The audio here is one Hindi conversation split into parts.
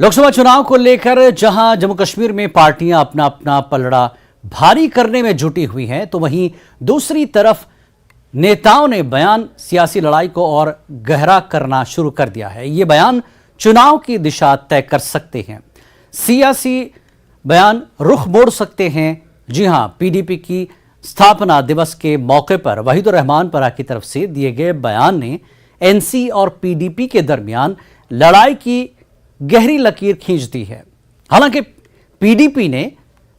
लोकसभा चुनाव को लेकर जहां जम्मू कश्मीर में पार्टियां अपना अपना पलड़ा भारी करने में जुटी हुई हैं, तो वहीं दूसरी तरफ नेताओं ने बयान सियासी लड़ाई को और गहरा करना शुरू कर दिया है। ये बयान चुनाव की दिशा तय कर सकते हैं, सियासी बयान रुख मोड़ सकते हैं। जी हां, पीडीपी की स्थापना दिवस के मौके पर वहीदुर रहमान परा की तरफ से दिए गए बयान ने एनसी और पीडीपी के दरमियान लड़ाई की गहरी लकीर खींच दी है। हालांकि पीडीपी ने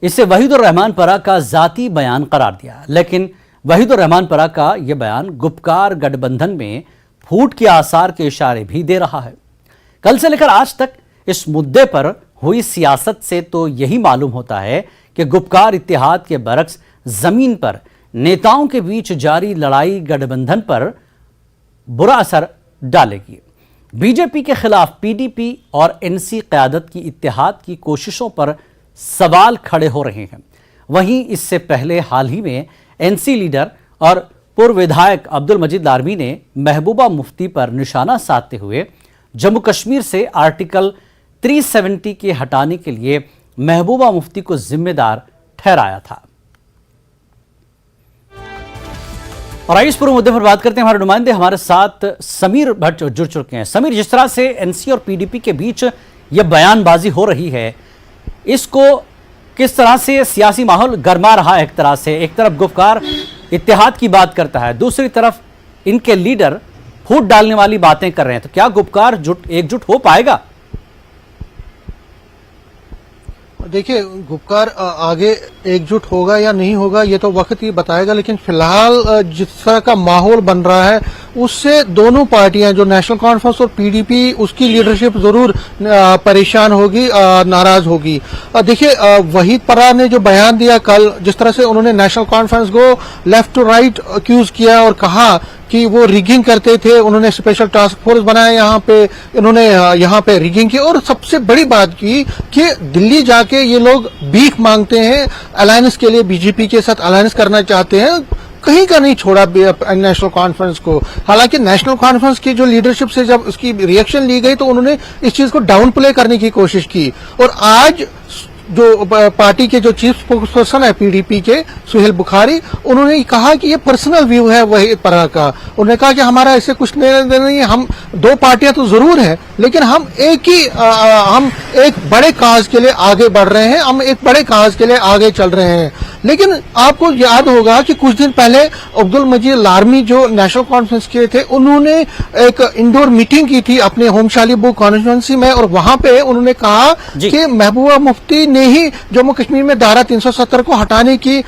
इसे वहीदुर रहमान परा का जाती बयान करार दिया, लेकिन वहीदुर रहमान परा का यह बयान गुपकार गठबंधन में फूट के आसार के इशारे भी दे रहा है। कल से लेकर आज तक इस मुद्दे पर हुई सियासत से तो यही मालूम होता है कि गुपकार इत्तेहाद के बरक्स जमीन पर नेताओं के बीच जारी लड़ाई गठबंधन पर बुरा असर डालेगी। बीजेपी के खिलाफ पीडीपी और एनसी क़यादत की इत्तेहाद की कोशिशों पर सवाल खड़े हो रहे हैं। वहीं इससे पहले हाल ही में एनसी लीडर और पूर्व विधायक अब्दुल मजीद लारमी ने महबूबा मुफ्ती पर निशाना साधते हुए जम्मू कश्मीर से आर्टिकल 370 के हटाने के लिए महबूबा मुफ्ती को जिम्मेदार ठहराया था। और आइए इस पूरे मुद्दे पर बात करते हैं। हमारे नुमाइंदे हमारे साथ समीर भट्ट जुड़ चुके हैं। समीर, जिस तरह से एनसी और पीडीपी के बीच यह बयानबाजी हो रही है, इसको किस तरह से सियासी माहौल गरमा रहा है? एक तरह से एक तरफ गुपकार इत्तेहाद की बात करता है, दूसरी तरफ इनके लीडर फूट डालने वाली बातें कर रहे हैं, तो क्या गुपकार एकजुट हो पाएगा? देखिए, गुपकार आगे एकजुट होगा या नहीं होगा ये तो वक्त ही बताएगा, लेकिन फिलहाल जिस तरह का माहौल बन रहा है उससे दोनों पार्टियां, जो नेशनल कॉन्फ्रेंस और पीडीपी, उसकी लीडरशिप जरूर परेशान होगी, नाराज होगी। देखिए, वहीद परा ने जो बयान दिया कल, जिस तरह से उन्होंने नेशनल कॉन्फ्रेंस को लेफ्ट टू राइट अक्यूज किया और कहा कि वो रिगिंग करते थे, उन्होंने स्पेशल टास्क फोर्स बनाया यहाँ पे, इन्होंने यहाँ पे रिगिंग की, और सबसे बड़ी बात की कि दिल्ली जाके ये लोग भीख मांगते हैं, अलायंस के लिए बीजेपी के साथ अलायंस करना चाहते हैं, कहीं का नहीं छोड़ा नेशनल कॉन्फ्रेंस को। हालांकि नेशनल कॉन्फ्रेंस की जो लीडरशिप से जब उसकी रिएक्शन ली गई तो उन्होंने इस चीज को डाउन प्ले करने की कोशिश की, और आज जो पार्टी के जो चीफ स्पोक्सपर्सन है पीडीपी के, सुहेल बुखारी, उन्होंने कहा कि ये पर्सनल व्यू है वहीद परा का। उन्होंने कहा कि हमारा ऐसे कुछ नहीं है, हम दो पार्टियां तो जरूर हैं, लेकिन हम एक बड़े काज के लिए आगे बढ़ रहे हैं, हम एक बड़े काज के लिए आगे चल रहे हैं। लेकिन आपको याद होगा कि कुछ दिन पहले अब्दुल मजीद लारमी जो नेशनल कॉन्फ्रेंस के थे, उन्होंने एक इंडोर मीटिंग की थी अपने होम शालीबू कॉन्स्टिट्यूंसी में, और वहां पे उन्होंने कहा कि महबूबा मुफ्ती ने ही जम्मू कश्मीर में धारा 370 को हटाने की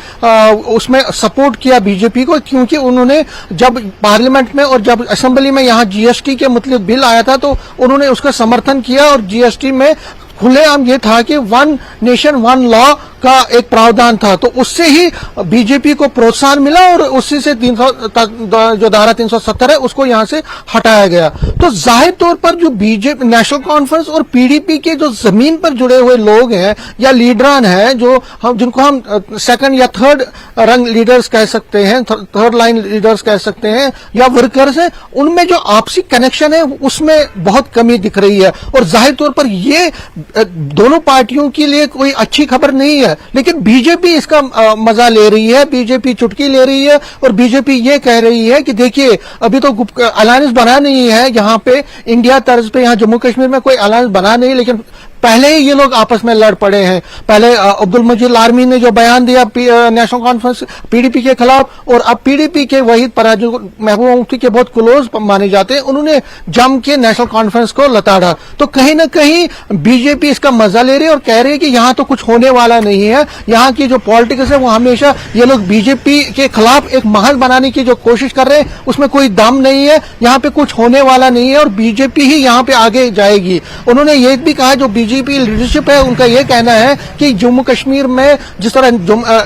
उसमें सपोर्ट किया बीजेपी को, क्योंकि उन्होंने जब पार्लियामेंट में और जब असेंबली में यहाँ जीएसटी के मतलब बिल आया था तो उन्होंने उसका समर्थन किया, और जीएसटी में खुलेआम ये था कि वन नेशन वन लॉ का एक प्रावधान था, तो उससे ही बीजेपी को प्रोत्साहन मिला और उसी से जो धारा 370 है उसको यहां से हटाया गया। तो जाहिर तौर पर जो बीजेपी, नेशनल कॉन्फ्रेंस और पीडीपी के जो जमीन पर जुड़े हुए लोग हैं या लीडरान हैं, जिनको हम सेकंड या थर्ड रंग लीडर्स कह सकते हैं, थर्ड लाइन लीडर्स कह सकते हैं, या वर्कर्स हैं, उनमें जो आपसी कनेक्शन है उसमें बहुत कमी दिख रही है। और जाहिर तौर पर ये दोनों पार्टियों के लिए कोई अच्छी खबर नहीं है, लेकिन बीजेपी इसका मजा ले रही है, बीजेपी चुटकी ले रही है, और बीजेपी ये कह रही है कि देखिए, अभी तो अलायंस बना नहीं है यहाँ पे इंडिया तर्ज पे, यहाँ जम्मू कश्मीर में कोई अलायंस बना नहीं, लेकिन पहले ही ये लोग आपस में लड़ पड़े हैं। पहले अब्दुल मजीद लारमी ने जो बयान दिया नेशनल कॉन्फ्रेंस पीडीपी के खिलाफ, और अब पीडीपी के वहीद परा जो महबूबा मुफ्ती के बहुत क्लोज माने जाते हैं, उन्होंने जम के नेशनल कॉन्फ्रेंस को लताड़ा। तो कहीं ना कहीं बीजेपी इसका मजा ले रही है और कह रही है कि यहाँ तो कुछ होने वाला नहीं है, यहाँ की जो पॉलिटिक्स है वो हमेशा ये लोग बीजेपी के खिलाफ एक महल बनाने की जो कोशिश कर रहे हैं उसमें कोई दम नहीं है, यहाँ पे कुछ होने वाला नहीं है और बीजेपी ही यहाँ पे आगे जाएगी। उन्होंने ये भी कहा, जो बीजेपी लीडरशिप है उनका यह कहना है कि जम्मू कश्मीर में जिस तरह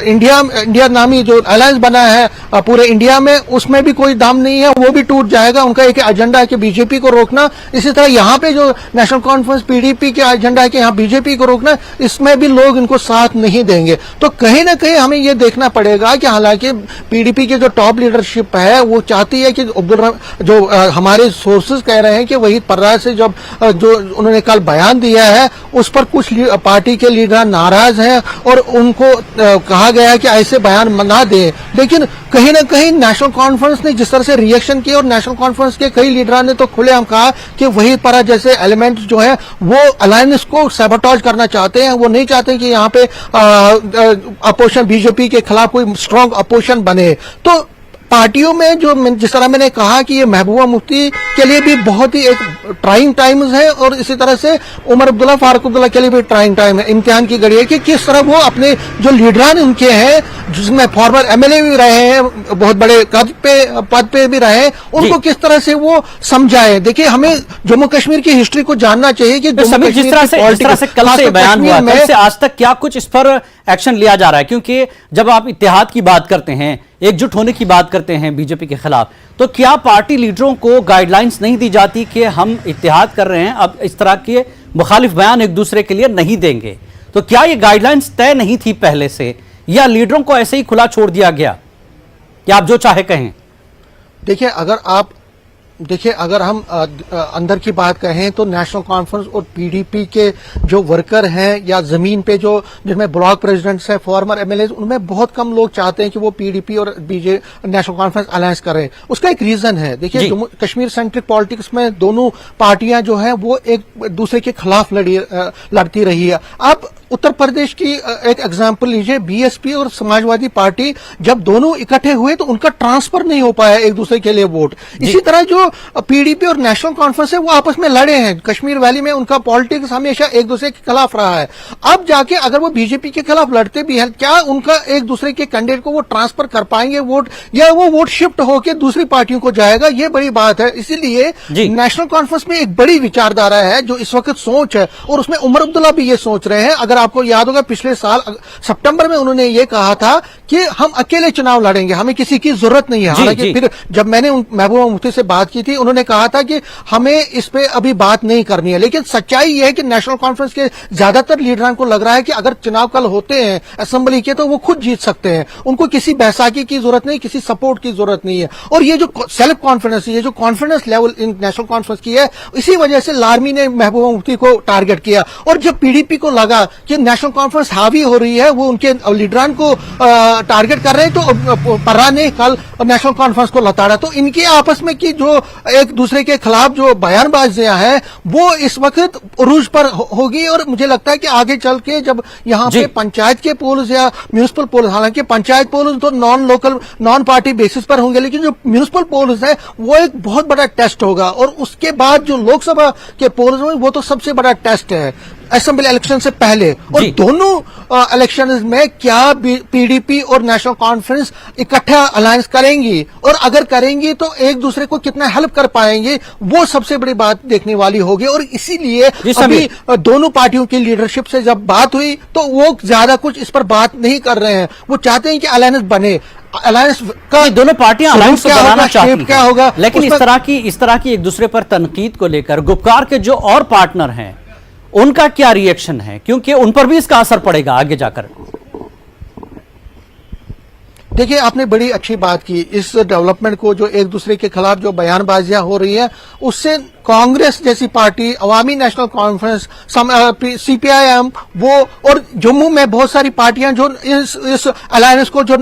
इंडिया नामी जो अलायंस बना है पूरे इंडिया में, उसमें भी कोई दम नहीं है, वो भी टूट जाएगा। उनका एक एजेंडा है कि बीजेपी को रोकना। इसी तरह यहाँ पे जो नेशनल कॉन्फ्रेंस पीडीपी के एजेंडा है कि यहाँ बीजेपी को रोकना, इसमें भी लोग इनको साथ नहीं देंगे। तो कहीं ना कहीं हमें यह देखना पड़ेगा कि हालांकि पीडीपी के जो टॉप लीडरशिप है वो चाहती है कि जो हमारे सोर्सेज कह रहे हैं कि वहीद परा से जो उन्होंने कल बयान दिया है उस पर कुछ पार्टी के लीडर नाराज हैं और उनको कहा गया है कि ऐसे बयान ना दें। लेकिन कहीं ना कहीं नेशनल कॉन्फ्रेंस ने जिस तरह से रिएक्शन किया और नेशनल कॉन्फ्रेंस के कई लीडरों ने तो खुलेआम कहा कि वही पर जैसे एलिमेंट्स जो है वो अलायंस को सैबोटेज करना चाहते हैं, वो नहीं चाहते कि यहाँ पे अपोजिशन बीजेपी के खिलाफ कोई स्ट्रांग अपोजिशन बने। तो पार्टियों में जो जिस तरह मैंने कहा कि ये महबूबा मुफ्ती के लिए भी बहुत ही एक ट्राइंग टाइम्स है और इसी तरह से उमर अब्दुल्ला फारूक अब्दुल्ला के लिए भी ट्राइंग टाइम है, इम्तिहान की घड़ी है कि किस तरह वो अपने जो लीडरान उनके हैं जिसमें फॉर्मर एमएलए भी रहे हैं, बहुत बड़े पद पे भी रहे, उनको किस तरह से वो समझाए। देखिए हमें जम्मू कश्मीर की हिस्ट्री को जानना चाहिए कि जिस तरह से कल से बयान हुआ, कल से आज तक क्या कुछ इस पर एक्शन लिया जा रहा है? क्योंकि जब आप इत्तेहाद की बात करते हैं, एकजुट होने की बात करते हैं बीजेपी के खिलाफ, तो क्या पार्टी लीडरों को गाइडलाइंस नहीं दी जाती कि हम इत्तेहाद कर रहे हैं, अब इस तरह के मुखालिफ बयान एक दूसरे के लिए नहीं देंगे? तो क्या ये गाइडलाइंस तय नहीं थी पहले से, या लीडरों को ऐसे ही खुला छोड़ दिया गया कि आप जो चाहे कहें? देखिए अगर हम अंदर की बात कहें तो नेशनल कॉन्फ्रेंस और पीडीपी के जो वर्कर हैं या जमीन पे जो जिसमें ब्लॉक प्रेसिडेंट्स हैं, फॉर्मर एमएलए, उनमें बहुत कम लोग चाहते हैं कि वो पीडीपी और नेशनल कॉन्फ्रेंस अलायंस करें। उसका एक रीजन है। देखिए जम्मू कश्मीर सेंट्रिक पॉलिटिक्स में दोनों पार्टियां जो हैं वो एक दूसरे के खिलाफ लड़ती रही है। आप उत्तर प्रदेश की एक एग्जाम्पल लीजिए, बीएसपी और समाजवादी पार्टी जब दोनों इकट्ठे हुए तो उनका ट्रांसफर नहीं हो पाया एक दूसरे के लिए वोट। इसी तरह जो पीडीपी और नेशनल कॉन्फ्रेंस है वो आपस में लड़े हैं। कश्मीर वैली में उनका पॉलिटिक्स हमेशा एक दूसरे के खिलाफ रहा है। अब जाके अगर वो बीजेपी के खिलाफ लड़ते भी हैं, क्या उनका एक दूसरे के कैंडिडेट को वो ट्रांसफर कर पाएंगे वोट, या वो वोट शिफ्ट होकर दूसरी पार्टियों को जाएगा? ये बड़ी बात है। इसीलिए नेशनल कॉन्फ्रेंस में एक बड़ी विचारधारा है जो इस वक्त सोच है, और उसमें उमर अब्दुल्ला भी ये सोच रहे हैं। अगर आपको याद होगा पिछले साल सितंबर में उन्होंने ये कहा था कि हम अकेले चुनाव लड़ेंगे, हमें किसी की जरूरत नहीं है। हालांकि फिर जब मैंने महबूबा मुफ्ती से बात की थी, उन्होंने कहा था कि हमें इस पे अभी बात नहीं करनी है। लेकिन सच्चाई यह है कि नेशनल कॉन्फ्रेंस के ज्यादातर लीडरों को लग रहा है कि अगर चुनाव कल होते हैं असेंबली के तो वो खुद जीत सकते हैं, उनको किसी बैसाखी की जरूरत नहीं, किसी सपोर्ट की जरूरत नहीं है। और ये जो सेल्फ कॉन्फिडेंस, ये जो confidence level in national conference की है, इसी वजह से लारमी ने महबूबा मुफ्ती को टारगेट किया। और जब पीडीपी को लगा कि नेशनल कॉन्फ्रेंस हावी हो रही है, वो उनके लीडरान को टारगेट कर रहे हैं, तो पर्रा ने कल नेशनल कॉन्फ्रेंस को लताड़ा। तो इनके आपस में की जो एक दूसरे के खिलाफ जो बयानबाजियां हैं वो इस वक्त उरूज पर होगी। और मुझे लगता है कि आगे चल के जब यहाँ पे पंचायत के पोल्स या म्यूनिसिपल पोल्स, हालांकि पंचायत पोल्स तो non local non party basis पर होंगे, लेकिन जो म्यूनिसिपल पोल्स है वो एक बहुत बड़ा टेस्ट होगा। और उसके बाद जो लोकसभा के पोल्स होंगे वो तो सबसे बड़ा टेस्ट है असेंबली इलेक्शन से पहले। और दोनों इलेक्शन में क्या पीडीपी और नेशनल कॉन्फ्रेंस इकट्ठा अलायंस करेंगी, और अगर करेंगी तो एक दूसरे को कितना हेल्प कर पाएंगे, वो सबसे बड़ी बात देखने वाली होगी। और इसीलिए अभी दोनों पार्टियों की लीडरशिप से जब बात हुई तो वो ज्यादा कुछ इस पर बात नहीं कर रहे हैं। वो चाहते हैं कि अलायंस बने। अलायंस का दोनों पार्टियां अलायंस बनाना चाहती हैं, क्या होगा, लेकिन इस तरह की एक दूसरे पर तनकीद को लेकर गुपकार के जो और पार्टनर हैं उनका क्या रिएक्शन है? क्योंकि उन पर भी इसका असर पड़ेगा आगे जाकर। देखिए आपने बड़ी अच्छी बात की। इस डेवलपमेंट को जो एक दूसरे के खिलाफ जो बयानबाजियां हो रही है, उससे कांग्रेस जैसी पार्टी, अवामी नेशनल कॉन्फ्रेंस, सीपीआईएम, वो और जम्मू में बहुत सारी पार्टियां जो इस अलायंस को जो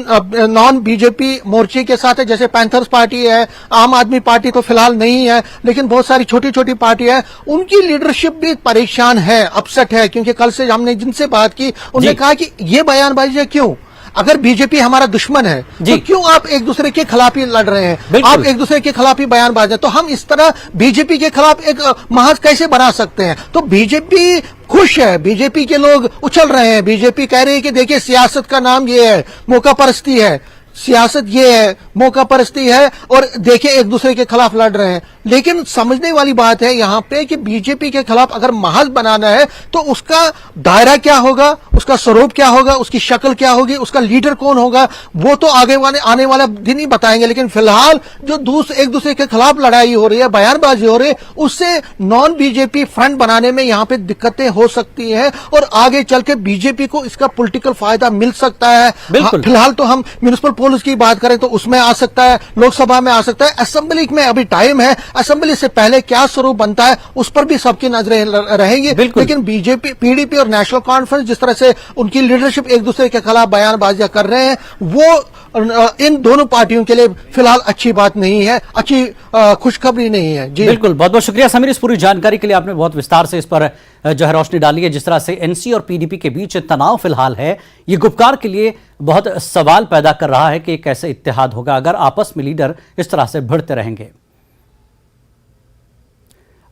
नॉन बीजेपी मोर्चे के साथ है, जैसे पैंथर्स पार्टी है, आम आदमी पार्टी तो फिलहाल नहीं है, लेकिन बहुत सारी छोटी छोटी पार्टियां हैं, उनकी लीडरशिप भी परेशान है, अपसेट है। क्योंकि कल से हमने जिनसे बात की उन्होंने कहा कि ये बयानबाजियां क्यों, अगर बीजेपी हमारा दुश्मन है तो क्यों आप एक दूसरे के खिलाफ ही लड़ रहे हैं, आप एक दूसरे के खिलाफ ही बयानबाज हैं, तो हम इस तरह बीजेपी के खिलाफ एक महाज कैसे बना सकते हैं? तो बीजेपी खुश है, बीजेपी के लोग उछल रहे हैं, बीजेपी कह रही है कि देखिए सियासत का नाम ये है, मौका परस्ती है, सियासत ये है, मौका परस्ती है, और देखिए एक दूसरे के खिलाफ लड़ रहे हैं। लेकिन समझने वाली बात है यहाँ पे कि बीजेपी के खिलाफ अगर महाज बनाना है तो उसका दायरा क्या होगा, उसका स्वरूप क्या होगा, उसकी शक्ल क्या होगी, उसका लीडर कौन होगा, वो तो आने वाला दिन ही बताएंगे। लेकिन फिलहाल जो एक दूसरे के खिलाफ लड़ाई हो रही है, बयानबाजी हो रही है, उससे नॉन बीजेपी फ्रंट बनाने में यहाँ पे दिक्कतें हो सकती हैं और आगे चल के बीजेपी को इसका पॉलिटिकल फायदा मिल सकता है। फिलहाल तो हम म्यूनिसिपल पोल्स की बात करें तो उसमें आ सकता है, लोकसभा में आ सकता है, असेंबली में अभी टाइम है। असेंबली से पहले क्या स्वरूप बनता है उस पर भी सबकी नजरें रहेंगी। लेकिन बीजेपी, पीडीपी और नेशनल कॉन्फ्रेंस जिस तरह से उनकी लीडरशिप एक दूसरे के खिलाफ बयानबाजियां कर रहे हैं, वो इन दोनों पार्टियों के लिए फिलहाल अच्छी बात नहीं है, अच्छी खुशखबरी नहीं है। जी बिल्कुल, बहुत बहुत शुक्रिया समीर इस पूरी जानकारी के लिए। आपने बहुत विस्तार से इस पर जो है रोशनी डाली है। जिस तरह से एनसी और पीडीपी के बीच तनाव फिलहाल है, ये गुपकार के लिए बहुत सवाल पैदा कर रहा है कि कैसे इत्तेहाद होगा अगर आपस में लीडर इस तरह से भिड़ते रहेंगे।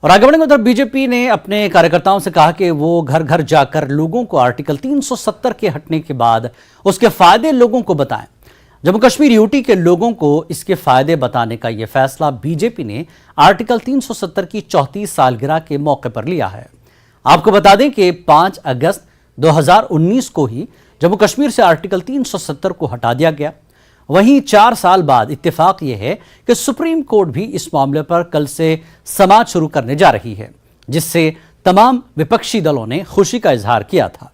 और आगे बढ़ेंगे, उधर बीजेपी ने अपने कार्यकर्ताओं से कहा कि वो घर घर जाकर लोगों को आर्टिकल 370 के हटने के बाद उसके फायदे लोगों को बताएं। जम्मू कश्मीर यूटी के लोगों को इसके फायदे बताने का यह फैसला बीजेपी ने आर्टिकल 370 की 34 सालगिरह के मौके पर लिया है। आपको बता दें कि 5 अगस्त 2019 को ही जम्मू कश्मीर से आर्टिकल 370 को हटा दिया गया। वहीं 4 साल बाद इत्तेफाक यह है कि सुप्रीम कोर्ट भी इस मामले पर कल से समाअत शुरू करने जा रही है, जिससे तमाम विपक्षी दलों ने खुशी का इजहार किया था।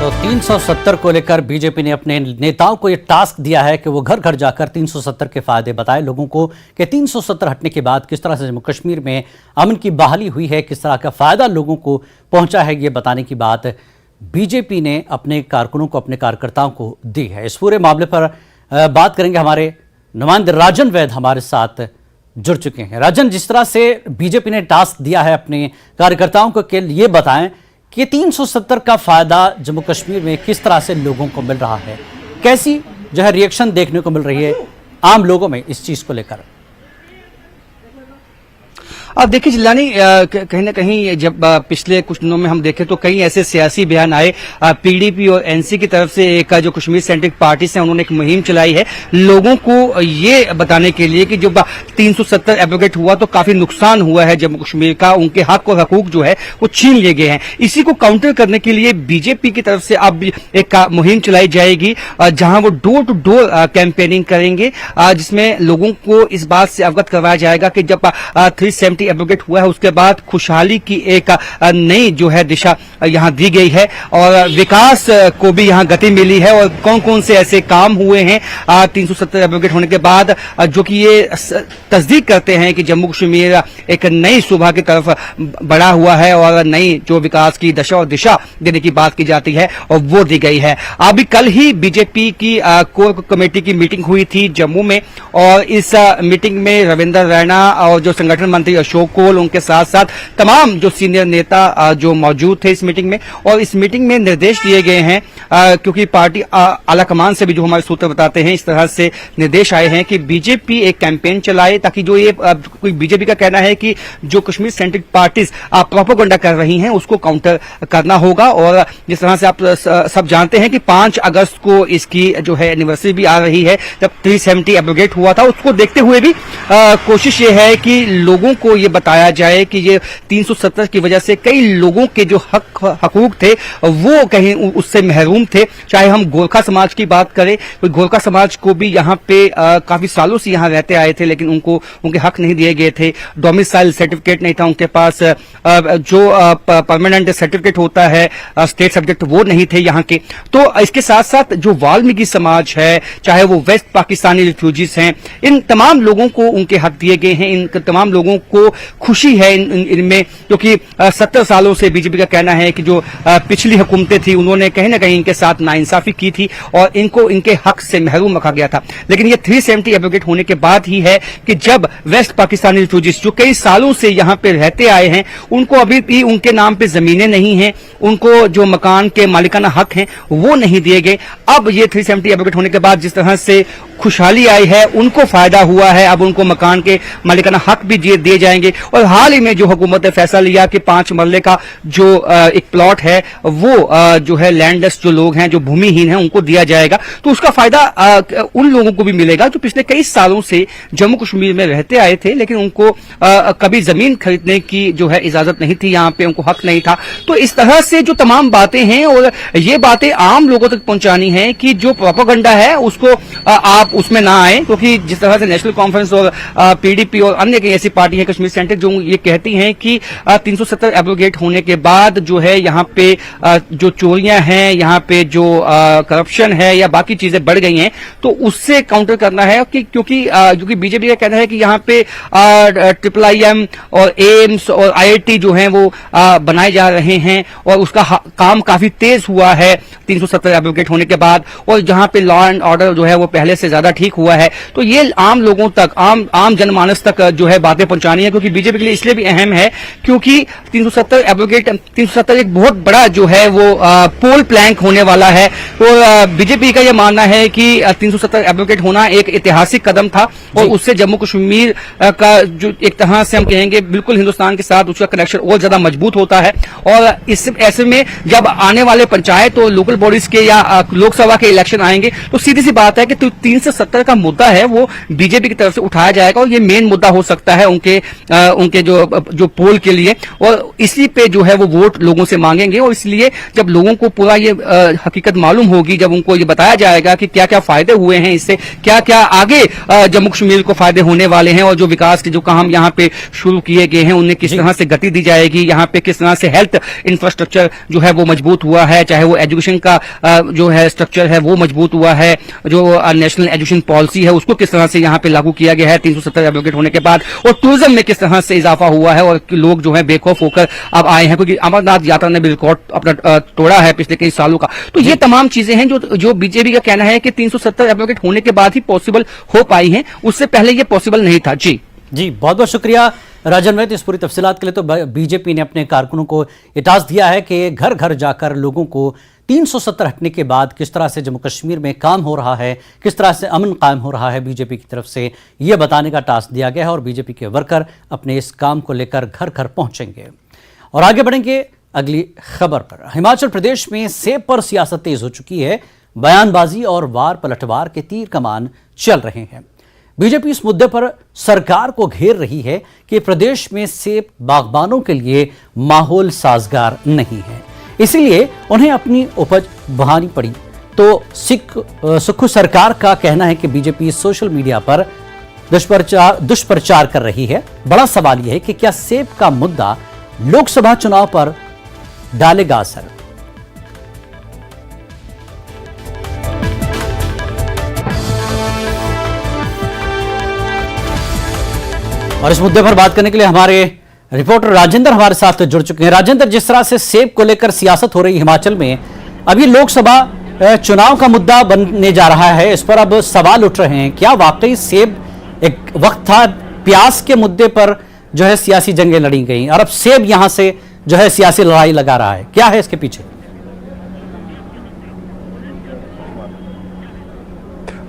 तो 370 को लेकर बीजेपी ने अपने नेताओं को यह टास्क दिया है कि वो घर घर जाकर 370 के फायदे बताएं लोगों को कि 370 हटने के बाद किस तरह से जम्मू कश्मीर में अमन की बहाली हुई है, किस तरह का फायदा लोगों को पहुंचा है, ये बताने की बात बीजेपी ने अपने कारकुनों को, अपने कार्यकर्ताओं को दी है। इस पूरे मामले पर बात करेंगे, हमारे नुमाइंदे राजन वैद हमारे साथ जुड़ चुके हैं। राजन, जिस तरह से बीजेपी ने टास्क दिया है अपने कार्यकर्ताओं को, ये बताएं कि 370 का फायदा जम्मू कश्मीर में किस तरह से लोगों को मिल रहा है, कैसी जो है रिएक्शन देखने को मिल रही है आम लोगों में इस चीज को लेकर? अब देखिए जिलानी, कहीं ना कहीं जब पिछले कुछ दिनों में हम देखें तो कई ऐसे सियासी बयान आए पीडीपी और एनसी की तरफ से। एक जो कश्मीर सेंट्रिक पार्टी से उन्होंने एक मुहिम चलाई है लोगों को ये बताने के लिए कि जब 370 एब्रोगेट हुआ तो काफी नुकसान हुआ है जम्मू कश्मीर का, उनके हक और हकूक जो है वो छीन लिए गए हैं। इसी को काउंटर करने के लिए बीजेपी की तरफ से अब एक मुहिम चलाई जाएगी जहां वो डोर टू डोर कैंपेनिंग करेंगे, जिसमें लोगों को इस बात से अवगत करवाया जाएगा कि जब 370 एब्रोगेट हुआ है उसके बाद खुशहाली की एक नई जो है दिशा यहां दी गई है और विकास को भी यहां गति मिली है। और कौन कौन से ऐसे काम हुए हैं 370 एब्रोगेट होने के बाद जो कि ये तस्दीक करते हैं कि जम्मू कश्मीर एक नई सुबह की तरफ बढ़ा हुआ है और नई जो विकास की दशा और दिशा देने की बात की जाती है और वो दी गई है। अभी कल ही बीजेपी की कोर कमेटी की मीटिंग हुई थी जम्मू में और इस मीटिंग में रविंदर रैना और जो संगठन मंत्री अशोक कोल, उनके साथ साथ तमाम जो सीनियर नेता जो मौजूद थे इस मीटिंग में। और इस मीटिंग में निर्देश दिए गए हैं क्योंकि पार्टी आला कमान से भी जो हमारे सूत्र बताते हैं इस तरह से निर्देश आए हैं कि बीजेपी एक कैंपेन चलाए ताकि जो ये कोई बीजेपी का कहना है कि जो कश्मीर सेंट्रिक पार्टीज प्रोपेगेंडा कर रही हैं उसको काउंटर करना होगा। और जिस तरह से आप सब जानते हैं कि 5 अगस्त को इसकी जो है एनिवर्सरी भी आ रही है जब 370 एब्रोगेट हुआ था, उसको देखते हुए भी कोशिश ये है कि लोगों को ये बताया जाए कि ये 370 की वजह से कई लोगों के जो हकूक थे वो कहीं उससे महरूम थे। चाहे हम गोरखा समाज की बात करें तो गोरखा समाज को भी यहाँ पे काफी सालों से यहाँ रहते आए थे लेकिन उनको उनके हक नहीं दिए गए थे। डोमिसाइल सर्टिफिकेट नहीं था उनके पास, जो परमानेंट सर्टिफिकेट होता है स्टेट सब्जेक्ट वो नहीं थे यहाँ के। तो इसके साथ साथ जो वाल्मीकि समाज है, चाहे वो वेस्ट पाकिस्तानी रिफ्यूजीज हैं, इन तमाम लोगों को उनके हक दिए गए हैं। इन तमाम लोगों को उनको खुशी है इनमें, क्योंकि 70 सालों से बीजेपी का कहना है कि जो पिछली हुकूमतें थी उन्होंने कहीं ना कहीं इनके साथ नाइंसाफी की थी और इनको इनके हक से महरूम रखा गया था। लेकिन ये 370 एब्रोगेट होने के बाद ही है कि जब वेस्ट पाकिस्तानी रिफ्यूजीज जो कई सालों से यहाँ पे रहते आए हैं, उनको अभी भी उनके नाम पे जमीनें नहीं हैं, उनको जो मकान के मालिकाना हक हैं वो नहीं दिए गए। अब ये 370 एब्रोगेट होने के बाद जिस तरह से खुशहाली आई है, उनको फायदा हुआ है, अब उनको मकान के मालिकाना हक भी दिए जाएंगे। और हाल ही में जो हुकूमत ने फैसला लिया कि 5 मरले का जो एक प्लॉट है वो जो है लैंडलेस जो लोग हैं, जो भूमिहीन हैं, उनको दिया जाएगा। तो उसका फायदा उन लोगों को भी मिलेगा जो पिछले कई सालों से जम्मू कश्मीर में रहते आए थे, लेकिन उनको कभी जमीन खरीदने की जो है इजाजत नहीं थी, यहाँ पे उनको हक नहीं था। तो इस तरह से जो तमाम बातें हैं और ये बातें आम लोगों तक पहुंचानी है कि जो प्रोपेगेंडा है उसको आप उसमें ना आए, क्योंकि जिस तरह से नेशनल कॉन्फ्रेंस और पीडीपी और अन्य कई ऐसी पार्टी है कश्मीर सेंट्रिक जो ये कहती हैं कि 370 एब्रोगेट होने के बाद जो है यहाँ पे जो चोरियां हैं, यहाँ पे जो करप्शन है या बाकी चीजें बढ़ गई हैं, तो उससे काउंटर करना है कि क्योंकि बीजेपी का कहना है कि यहाँ पे IIM और एम्स और IIT जो है वो बनाए जा रहे हैं और उसका काम काफी तेज हुआ है 370 एब्रोगेट होने के बाद, और जहां पे लॉ एंड ऑर्डर जो है वो पहले से ज्यादा ठीक हुआ है। तो ये आम लोगों तक, आम जनमानस तक जो है बातें पहुंचानी है, क्योंकि बीजेपी के लिए इसलिए भी अहम है क्योंकि 370 एब्रोगेट 370 एक बहुत बड़ा जो है वो पोल प्लैंक होने वाला है। तो बीजेपी का यह मानना है कि 370 एब्रोगेट होना एक ऐतिहासिक कदम था और उससे जम्मू कश्मीर का जो एक तरह से हम कहेंगे बिल्कुल हिंदुस्तान के साथ उसका कनेक्शन और ज्यादा मजबूत होता है। और इस ऐसे में जब आने वाले पंचायत और लोकल बॉडीज के या लोकसभा के इलेक्शन आएंगे तो सीधी सी बात है कि 370 का मुद्दा है वो बीजेपी की तरफ से उठाया जाएगा और ये मेन मुद्दा हो सकता है उनके जो पोल के लिए, और इसी पे जो है वो वोट लोगों से मांगेंगे। और इसलिए जब लोगों को पूरा ये हकीकत मालूम होगी, जब उनको ये बताया जाएगा कि क्या क्या फायदे हुए हैं, इससे क्या क्या आगे जम्मू कश्मीर को फायदे होने वाले हैं और जो विकास के जो काम यहाँ पे शुरू किए गए हैं उन्हें किस तरह से गति दी जाएगी, यहाँ पे किस तरह से हेल्थ इंफ्रास्ट्रक्चर जो है वो मजबूत हुआ है, चाहे वो एजुकेशन का जो है स्ट्रक्चर है वो मजबूत हुआ है, जो नेशनल एजुकेशन पॉलिसी है उसको किस तरह से यहाँ पे लागू किया गया है 370 एब्रोगेट होने के बाद, और टूरिज्म में किस तरह से इजाफा हुआ है और लोग जो है बेखौफ होकर अब आए हैं, क्योंकि अमरनाथ यात्रा ने भी रिकॉर्ड अपना तोड़ा है पिछले कई सालों का। तो ये तमाम चीजें हैं जो बीजेपी का कहना है कि 370 एब्रोगेट होने के बाद ही पॉसिबल हो पाई हैं, उससे पहले ये पॉसिबल नहीं था। जी बहुत बहुत शुक्रिया राजन वैद इस पूरी तफसीलात के लिए। तो बीजेपी ने अपने कारकुनों को ये टास्क दिया है कि घर घर जाकर लोगों को 370 हटने के बाद किस तरह से जम्मू कश्मीर में काम हो रहा है, किस तरह से अमन कायम हो रहा है, बीजेपी की तरफ से यह बताने का टास्क दिया गया है और बीजेपी के वर्कर अपने इस काम को लेकर घर घर पहुंचेंगे। और आगे बढ़ेंगे अगली खबर पर। हिमाचल प्रदेश में सेब पर सियासत तेज हो चुकी है, बयानबाजी और वार पलटवार के तीर कमान चल रहे हैं। बीजेपी इस मुद्दे पर सरकार को घेर रही है कि प्रदेश में सेब बागबानों के लिए माहौल साजगार नहीं है, इसीलिए उन्हें अपनी उपज बढ़ानी पड़ी। तो सुक्खू सरकार का कहना है कि बीजेपी सोशल मीडिया पर दुष्प्रचार कर रही है। बड़ा सवाल यह है कि क्या सेब का मुद्दा लोकसभा चुनाव पर डालेगा असर। और इस मुद्दे पर बात करने के लिए हमारे रिपोर्टर राजेंद्र हमारे साथ जुड़ चुके हैं। राजेंद्र, जिस तरह से सेब को लेकर सियासत हो रही है हिमाचल में, अभी लोकसभा चुनाव का मुद्दा बनने जा रहा है, इस पर अब सवाल उठ रहे हैं, क्या वाकई सेब एक वक्त था प्याज के मुद्दे पर जो है सियासी जंगें लड़ी गई और अब सेब यहां से जो है सियासी लड़ाई लगा रहा है, क्या है इसके पीछे?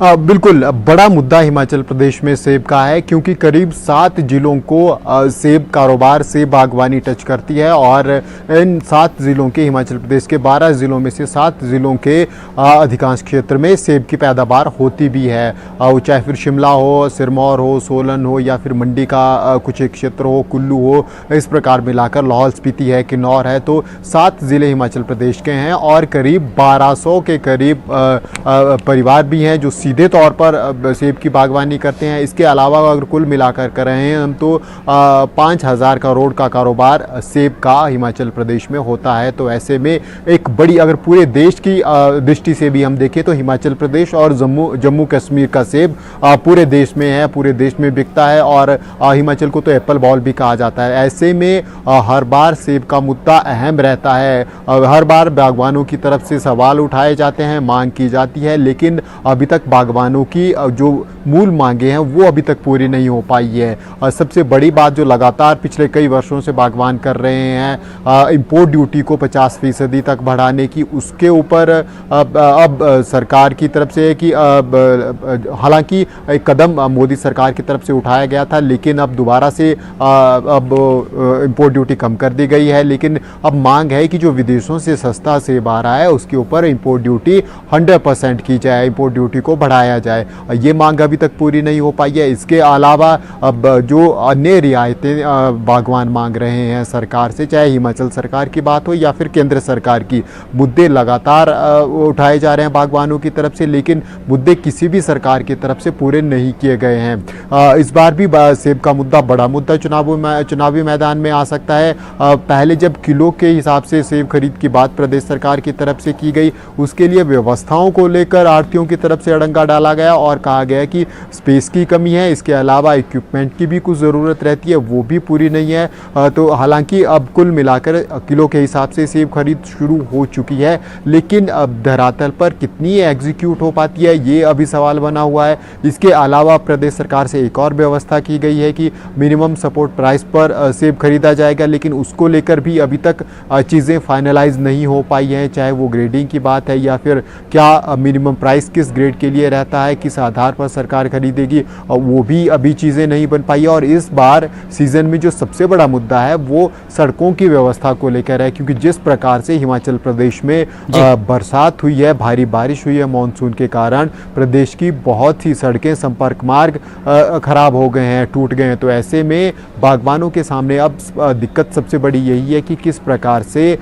बिल्कुल बड़ा मुद्दा हिमाचल प्रदेश में सेब का है, क्योंकि करीब 7 जिलों को सेब कारोबार, सेब बागवानी टच करती है और इन 7 जिलों के, हिमाचल प्रदेश के 12 जिलों में से 7 जिलों के अधिकांश क्षेत्र में सेब की पैदावार होती भी है। वो चाहे फिर शिमला हो, सिरमौर हो, सोलन हो या फिर मंडी का कुछ एक क्षेत्र हो, कुल्लू हो, इस प्रकार मिलाकर लाहौल स्पीति है, किन्नौर है, तो 7 ज़िले हिमाचल प्रदेश के हैं और करीब 1200 के करीब परिवार भी हैं जो सीधे तौर पर सेब की बागवानी करते हैं। इसके अलावा अगर कुल मिलाकर कर रहे हैं हम तो 5,000 करोड़ का कारोबार सेब का हिमाचल प्रदेश में होता है। तो ऐसे में एक बड़ी, अगर पूरे देश की दृष्टि से भी हम देखें तो हिमाचल प्रदेश और जम्मू कश्मीर का सेब पूरे देश में है, पूरे देश में बिकता है और हिमाचल को तो एप्पल बॉल भी कहा जाता है। ऐसे में हर बार सेब का मुद्दा अहम रहता है। हर बार बागवानों की तरफ से सवाल उठाए जाते हैं, मांग की जाती है, लेकिन अभी तक बागवानों की जो मूल मांगे हैं वो अभी तक पूरी नहीं हो पाई है। सबसे बड़ी बात जो लगातार पिछले कई वर्षों से बागवान कर रहे हैं, इंपोर्ट ड्यूटी को 50% तक बढ़ाने की, उसके ऊपर अब सरकार की तरफ से कि हालांकि एक कदम मोदी सरकार की तरफ से उठाया गया था, लेकिन अब दोबारा से अब इंपोर्ट ड्यूटी कम कर दी गई है। लेकिन अब मांग है कि जो विदेशों से सस्ता सेब आ रहा है उसके ऊपर इंपोर्ट ड्यूटी 100% की जाए, इंपोर्ट ड्यूटी को बढ़ाया जाए। ये मांग अभी तक पूरी नहीं हो पाई है। इसके अलावा अब जो अन्य रियायतें बागवान मांग रहे हैं सरकार से, चाहे हिमाचल सरकार की बात हो या फिर केंद्र सरकार की, मुद्दे लगातार उठाए जा रहे हैं बागवानों की तरफ से, लेकिन मुद्दे किसी भी सरकार की तरफ से पूरे नहीं किए गए हैं। इस बार भी सेब का मुद्दा बड़ा मुद्दा चुनावी मैदान में आ सकता है। पहले जब किलो के हिसाब से सेब खरीद की बात प्रदेश सरकार की तरफ से की गई, उसके लिए व्यवस्थाओं को लेकर आढ़तियों की तरफ से अड़ंगा डाला गया और कहा गया कि स्पेस की कमी है, इसके अलावा इक्विपमेंट की भी कुछ ज़रूरत रहती है, वो भी पूरी नहीं है। तो हालांकि अब कुल मिलाकर किलो के हिसाब से सेब खरीद शुरू हो चुकी है, लेकिन अब धरातल पर कितनी एग्जीक्यूट हो पाती है ये अभी सवाल बना हुआ है। इसके अलावा प्रदेश सरकार से एक और व्यवस्था की गई है कि मिनिमम सपोर्ट प्राइस पर सेब खरीदा जाएगा, लेकिन उसको लेकर भी अभी तक चीज़ें फाइनलाइज नहीं हो पाई हैं, चाहे वो ग्रेडिंग की बात है या फिर क्या मिनिमम प्राइस किस ग्रेड के लिए रहता है, किस आधार पर सरकार खरीदेगी, वो भी अभी चीज़ें नहीं बन पाई है। और इस बार सीज़न में जो सबसे बड़ा मुद्दा है वो सड़कों की व्यवस्था को लेकर है, क्योंकि जिस प्रकार से हिमाचल प्रदेश में बरसात हुई है, भारी बारिश हुई है मानसून के कारण, प्रदेश की बहुत सी सड़कें, संपर्क मार्ग खराब हो गए हैं, टूट गए हैं। तो ऐसे में बागवानों के सामने अब दिक्कत सबसे बड़ी यही है कि किस प्रकार से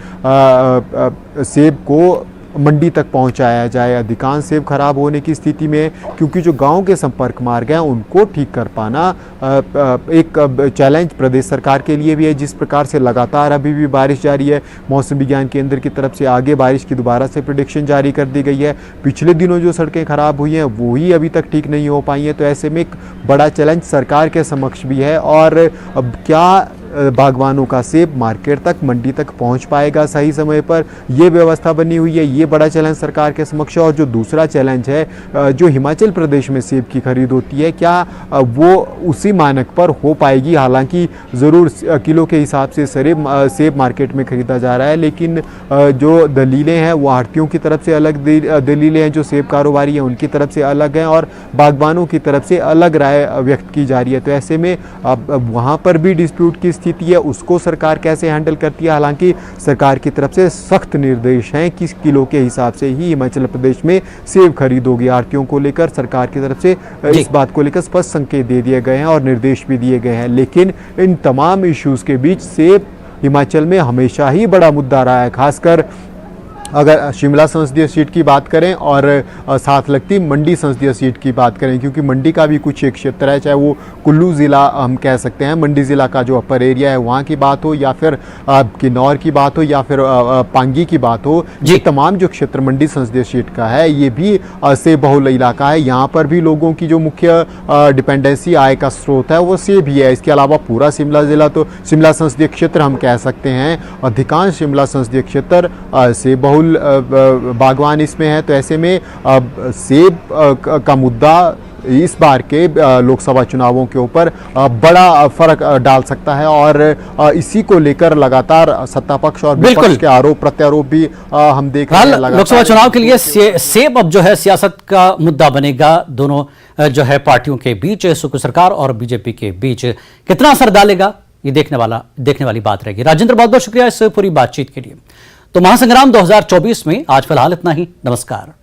सेब को मंडी तक पहुंचाया जाए। अधिकांश सेब खराब होने की स्थिति में, क्योंकि जो गांव के संपर्क मार्ग हैं उनको ठीक कर पाना एक चैलेंज प्रदेश सरकार के लिए भी है। जिस प्रकार से लगातार अभी भी बारिश जारी है, मौसम विज्ञान केंद्र की तरफ से आगे बारिश की दोबारा से प्रेडिक्शन जारी कर दी गई है। पिछले दिनों जो सड़कें खराब हुई हैं वो ही अभी तक ठीक नहीं हो पाई हैं। तो ऐसे में एक बड़ा चैलेंज सरकार के समक्ष भी है। और अब क्या बागवानों का सेब मार्केट तक, मंडी तक पहुंच पाएगा सही समय पर, ये व्यवस्था बनी हुई है, ये बड़ा चैलेंज सरकार के समक्ष है। और जो दूसरा चैलेंज है, जो हिमाचल प्रदेश में सेब की खरीद होती है, क्या वो उसी मानक पर हो पाएगी? हालांकि ज़रूर किलो के हिसाब से सेब मार्केट में खरीदा जा रहा है, लेकिन जो दलीलें हैं वो आढ़तियों की तरफ से अलग दलीलें हैं, जो सेब कारोबारी हैं उनकी तरफ से अलग हैं, और बागवानों की तरफ से अलग राय व्यक्त की जा रही है। तो ऐसे में अब वहाँ पर भी डिस्प्यूट की स्थिति है, उसको सरकार कैसे हैंडल करती है? हालांकि सरकार की तरफ से सख्त निर्देश हैं कि किलो के हिसाब से ही हिमाचल प्रदेश में सेब खरीद होगी। आढ़तियों को लेकर सरकार की तरफ से इस बात को लेकर स्पष्ट संकेत दे दिए गए हैं और निर्देश भी दिए गए हैं। लेकिन इन तमाम इश्यूज के बीच सेब हिमाचल में हमेशा ही बड़ा मुद्दा रहा है, खासकर अगर शिमला संसदीय सीट की बात करें और साथ लगती मंडी संसदीय सीट की बात करें, क्योंकि मंडी का भी कुछ एक क्षेत्र है, चाहे वो कुल्लू ज़िला हम कह सकते हैं, मंडी ज़िला का जो अपर एरिया है वहाँ की बात हो, या फिर किन्नौर की बात हो, या फिर पांगी की बात हो, ये तमाम जो क्षेत्र मंडी संसदीय सीट का है ये भी सेब बहुल इलाका है। यहाँ पर भी लोगों की जो मुख्य डिपेंडेंसी, आय का स्रोत है वो सेब ही है। इसके अलावा पूरा शिमला ज़िला, तो शिमला संसदीय क्षेत्र हम कह सकते हैं, अधिकांश शिमला संसदीय क्षेत्र सेब बहुल बागवान इसमें है। तो ऐसे में सेब का मुद्दा इस बार के लोकसभा चुनावों के ऊपर बड़ा फर्क डाल सकता है, और इसी को लेकर लगातार सत्ता पक्ष और विपक्ष के आरोप प्रत्यारोप भी हम देख रहे हैं। लोकसभा चुनाव के लिए सेब अब जो है सियासत का मुद्दा बनेगा, दोनों जो है पार्टियों के बीच, सुक्खू सरकार और बीजेपी के बीच। कितना असर डालेगा ये देखने वाली बात रहेगी। राजेंद्र, बहुत बहुत शुक्रिया इस पूरी बातचीत के लिए। तो महासंग्राम 2024 में आज फिलहाल इतना ही। नमस्कार।